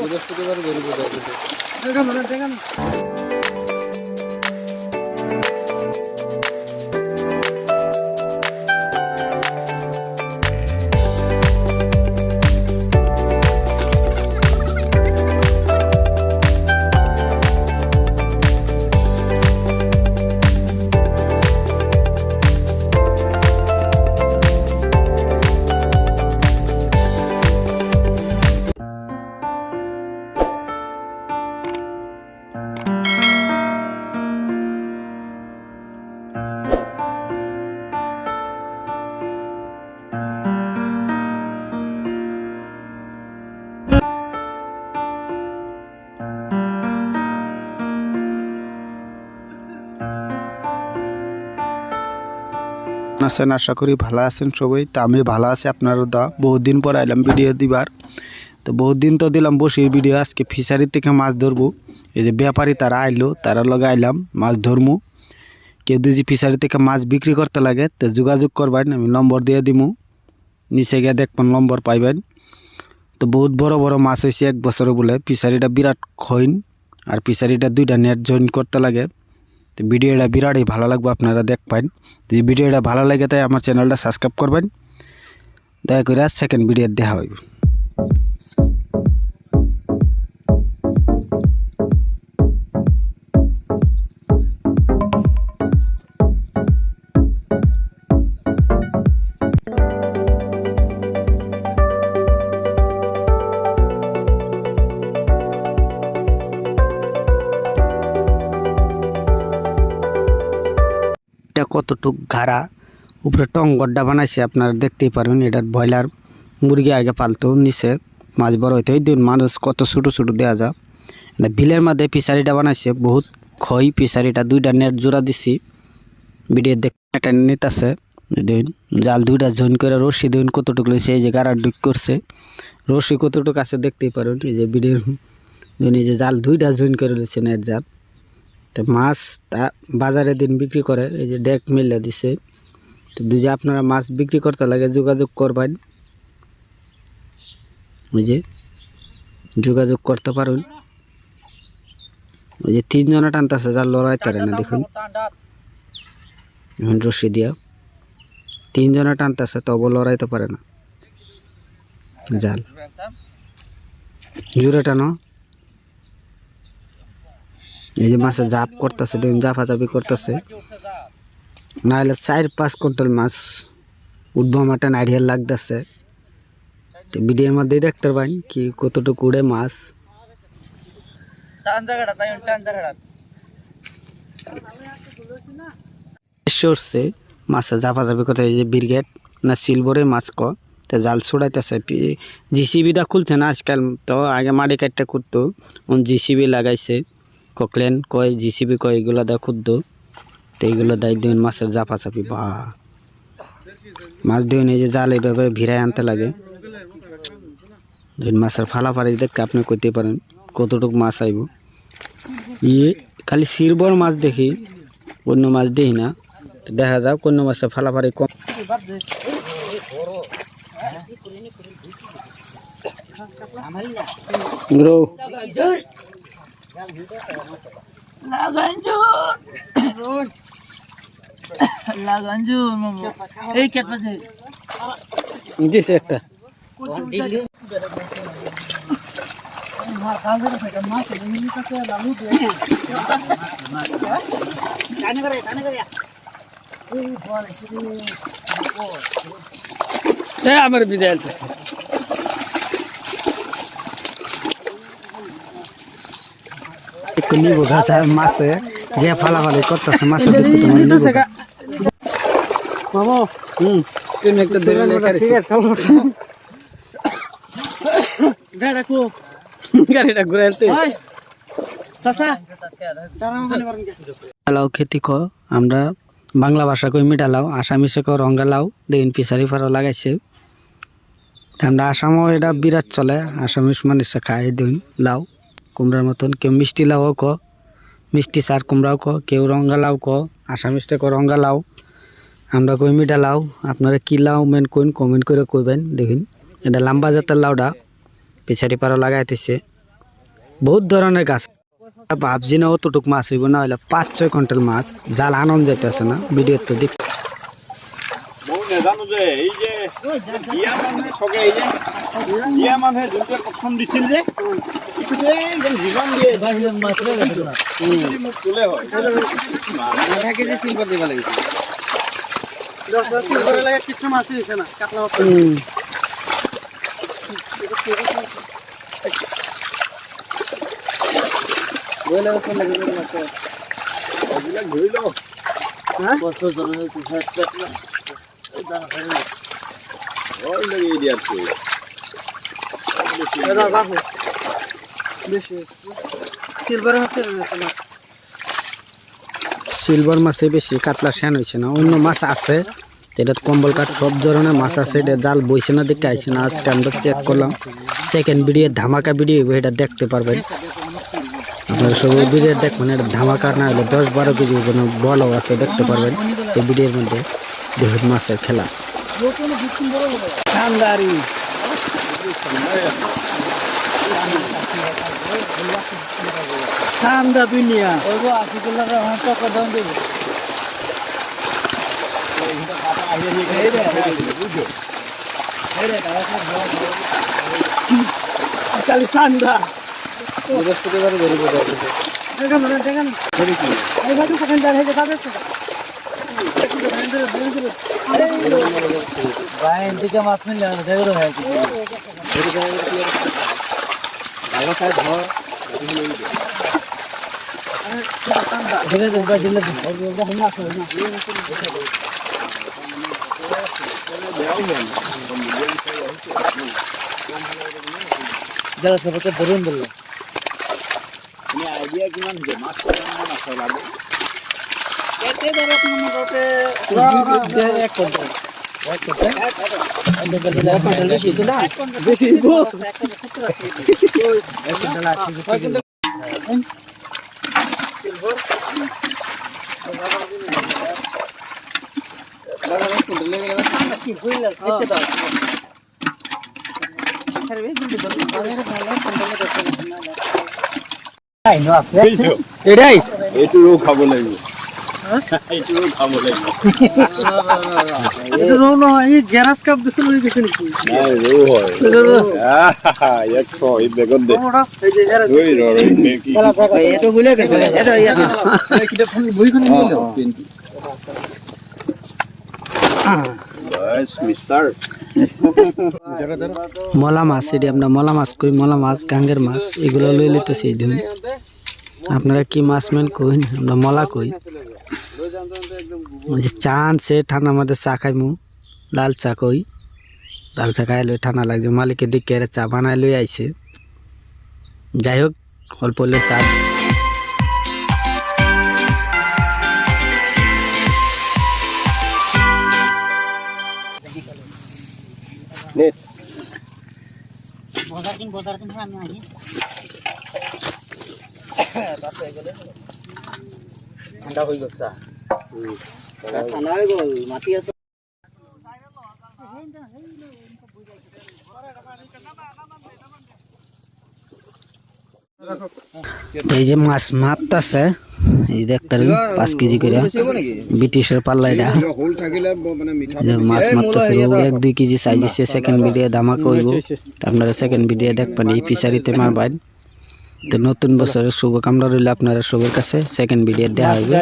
বৃহস্পতিবার বেরিয়ে যাবে। আছেন, আশা করি ভালো আছেন সবাই। তো আমি ভালো আছি, আপনারও দা। বহুত দিন পর আইলাম ভিডিও দিবার। তো বহুত দিন তো দিলাম বসির ভিডিও। আজকে ফিশারি থেকে মাছ ধরবো। এই যে ব্যাপারী তারা আইলো, তারা লগে আইলাম মাছ ধরমু। কেউ যদি ফিশারি থেকে মাছ বিক্রি করতে লাগে তো যোগাযোগ করবেন, আমি নম্বর দিয়ে দিমু। নিচে গিয়ে দেখবেন নম্বর পাইবেন। তো বহুত বড় বড় মাছ হয়েছে এক বছরে বলে। ফিশারিটা বিরাট ক্ষয়ন, আর ফিশারিটা 2টা নেট জয়েন করতে লাগে। তো ভিডিওটা বিরাটই ভালো লাগবে, আপনারা দেখবেন। যদি ভিডিওটা ভালো লাগে তাই আমার চ্যানেলটা সাবস্ক্রাইব করবেন। দয়া করে সেকেন্ড ভিডিও দেখা হইব। এটা কতটুক ঘাড়া, উপরে টঙ্গরটা বানাইছে আপনারা দেখতেই পারবেন। এটা ব্রয়লার মুরগি আগে পালতো, নিচে মাছ বড় হইতো। এই দিন মানুষ কত ছোটো ছোটো দেওয়া যায়। বিলের মধ্যে ফিশারিটা বানাইছে, বহুত ক্ষয় ফিশারিটা। 2টা নেট জোড়া দিছি, ভিডিও দেখ এটা নিতেছে। দিন জাল 2টা জয়েন করে রশি দিন কতটুকু লইছে, এই যে গাড়া ডুক করছে। রশি কতটুকু আছে দেখতেই পারেন। এই যে ভিডিওর এই যে জাল 2টা জয়েন করে লইছে নেট জাল। তো মাছ তা বাজারে দিন বিক্রি করে, এই যে ডেক মিলে দিছে। তো যদি আপনারা মাছ বিক্রি করতে লাগে যোগাযোগ করবেন, ওই যে যোগাযোগ করতে পারেন। ওই যে 3 জনে টানতেছে, জাল লড়াই পারে না দেখুন। এখন রশি দিয়া 3 জনে টানতেছে, তবু লড়াইতে পারে না জাল। জোরে টানো। এই যে মাছে জাপ করতেছে, দেখুন জাফাজাপি করতেছে। নাহলে 4-5 কুইন্টাল মাছ উঠবো আমার আইডিয়া লাগতেছে। তো ভিডিওর মধ্যেই দেখতে পারেন কি কতটুকু উড়ে মাছ। সরছে মাছে জাফাজাপি করতে। এই যে ব্রিগেড না সিলভরে মাছ তো জাল ছুড়াইতেছে। জিসিবিটা খুলছে না আজকাল, তো আগে মাটি কাটটা করতো, জিসিবি লাগাইছে। ককলেন কয়, জিসিবি কয়, এগুলো দেয় খুদ্দ। তো এইগুলো দেয় দিন মাছের জাফাজাপি। বা মাছ দিন এই যে জাল এইভাবে ভিড়ায় আনতে লাগে। মাছের ফালাফাড়ি দেখে আপনি কইতে পারেন কতটুকু মাছ আইব। খালি সিলভর মাছ দেখি, অন্য মাছ দেখি না। দেখা যাক অন্য মাছের ফালাফাড়ি কম। একটা আমার বিদায় নিবো গাছা মাছে যে ফালাফালি করতেছে মাছে মামা। তুমি একটা গাড়িটা ঘুরাইতে লাউ খেতি ক আমরা বাংলা ভাষা কই মিঠা লাউ, আসামিসে ক রঙ্গা লাউ। দেখুন ফিশারি ফারও লাগাইছে। আমরা আসামও এটা বিরাট চলে, আসামিস মানুষে খায়। দেখুন লাউ কুমড়ার মতন, কেউ মিষ্টি লাউও ক, মিষ্টি চার কুমড়াও ক, কেউ রঙ্গা লাউ ক, আসামিসটা ক রঙ্গা লাউ। আমরা কই মিঠা লাউ। আপনারা কি লাউ মেন কইন কমেন্ট করে কইবেন। দেখুন এটা লম্বা জাতের লাউটা ফিশারি পারও লাগাইতেছে। বহুত ধরনের গাছ ভাবছি না অতটুক মাছ হইব না হইলে 5-6 কুইন্টাল মাছ জাল আনন্দ যাইতেছে না ভিডিও তো দেখ বহু নেজানো যে এই যে ইয়া মানুহে ঠগে এই যে ইয়া মানুহে যোনটোৱে প্ৰথম দিছিল যে একদম জীৱন দিয়ে মোক ক'লে হয় আধা কেজি সিলভার দিব লাগিছিল 10 সিলভার লাগে কিছু মাছ হইছে না কাতলা মাছ বলে কোন লাগে মাছ এইবিলাক ধৰি লওঁ হ্যাঁ বস্তু জনহে কুফাত না দানা খাই ওই লাগি দিয়াছে দাদা বাবু বেশি সিলভার হচ্ছে না সিলভার মাছে বেশি কাতলা শ্যান হয়েছে না অন্য মাছ আছে এটা কম্বল কাঠ সব ধরনের মাছ আছে এটা জাল বইছে না দেখে আইছে না আজকে আমরা চেক করলাম সেকেন্ড ভিডিও ধামাকা ভিডিও এটা দেখতে পারবেন আপনারা সবাই ভিডিও দেখবেন এটা ধামাকা না হলে 10-12 কেজি ওজন বলও আছে দেখতে পারবেন এই ভিডিওর মধ্যে বহুত মাছের খেলা শানদারি শানদা দুনিয়া ওগো আসিকুল্লাহ রহমান তো কদম দেব খালি শানদা বৃহস্পতিবার বেরিয়ে যাবে দেখা না দেখা না এই বাজু কোথায় যায় এই যাবে বাইন থেকে মাছ নিলে দেখো হয় কি ভালো কাজ ধর ধীরে ধীরে বাজিলে দেখো না যারা সবকে ধরুন বলল এনে আইডিয়া কিমান হৈছে মাছ কিমান আছে লাগে এতে ধরো মনতে এক কুইন্টাল বেশি গো এক কুইন্টাল আছে এটাই এইটোৰো খাব লাগিব এইটোৰো খাব লাগিব এটা রো নহয় এই গ্যারাজ কাপ দেখুন ওই দেখুন কি নাই ৰৌ হয় এক এই বেগত দে ৰৈ ৰৈ কি এটো গুলে গেছে এটা ইয়াতে কিটা ফোন বই কোন নিলো পেনটি বাস মিস্টার মলা মাছ এটি আমরা মলা মাছ কই মলা মাছ গাঙ্গের মাছ এগুলো লই লিতেছি এই দিন আপনারা কি মাছ মেন কইন আমরা মলা কই ওই যে চান সে ঠান্ডা মধ্যে চা খাইমু লাল চা কই লাল চা খাইলে ঠান্ডা লাগছে মালিকের দিকে চা বানাই লই আইছে যাই হোক অল্প হলে চা ঠান্ডা হই গেছে ঠান্ডা হই গো মাটি আছে এই যে মাছ মাপতাছে এই দেখতেন 5 কেজি করে ব্রিটিশের পাল্লা এটা মাছ মাপতাছে 1-2 কেজি সাইজ আছে সেকেন্ড ভিডিও ধামাকা হইব আপনারা সেকেন্ড ভিডিও দেখবেন এই ফিশারিতে মারবেন তো নতুন বছরের শুভকামনা রইল আপনারা সবার কাছে সেকেন্ড ভিডিও দেওয়া হইবে